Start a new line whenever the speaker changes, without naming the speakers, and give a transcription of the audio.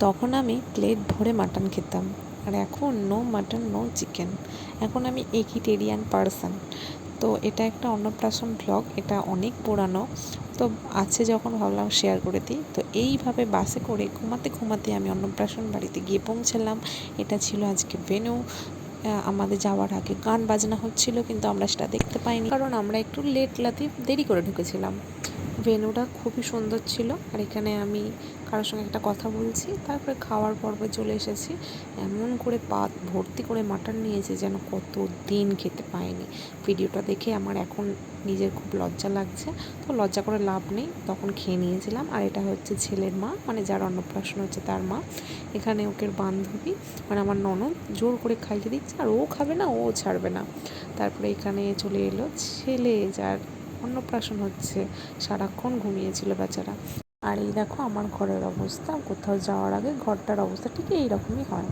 তখন আমি প্লেট ভরে মাটন খেতাম, আর এখন নো মাটন নো চিকেন। এখন আমি এগিটেরিয়ান পারসন। তো এটা একটা অন্নপ্রাশন ব্লগ, এটা অনেক পুরানো, তো আছে যখন ভাবলাম শেয়ার করে দিই। তো এইভাবে বাসে করে ঘুমাতে ঘুমাতে আমি অন্নপ্রাশন বাড়িতে গিয়ে পৌঁছালাম। এটা ছিল আজকে ভেন্যু। আমাদের যাওয়ার আগে গান বাজনা হচ্ছিল, কিন্তু আমরা সেটা দেখতে পাইনি, কারণ আমরা একটু লেট দেরি করে ঢুকেছিলাম। ভেন্যুটা খুবই সুন্দর ছিল। আর এখানে আমি কারোর সঙ্গে একটা কথা বলছি, তারপরে খাওয়ার পর্বে চলে এসেছি। এমন করে পাত ভর্তি করে মাটন নিয়েছে যেন কত দিন খেতে পাইনি। ভিডিওটা দেখে আমার এখন নিজের খুব লজ্জা লাগছে, তো লজ্জা করে লাভ নেই, তখন খেয়ে নিয়েছিলাম। আর এটা হচ্ছে ছেলের মা, মানে যার অন্নপ্রাশন হচ্ছে তার মা। এখানে ওকে বান্ধবী, মানে আমার ননদ জোর করে খাইয়ে দিচ্ছে, আর ও খাবে না, ও ছাড়বে না। তারপরে এখানে চলে এলো ছেলে, যার অন্নপ্রাশন হচ্ছে। সারাক্ষণ ঘুমিয়েছিল বেচারা। আর এই দেখো আমার ঘরের অবস্থা। কোথাও যাওয়ার আগে ঘরটার অবস্থা ঠিক এইরকমই হয়।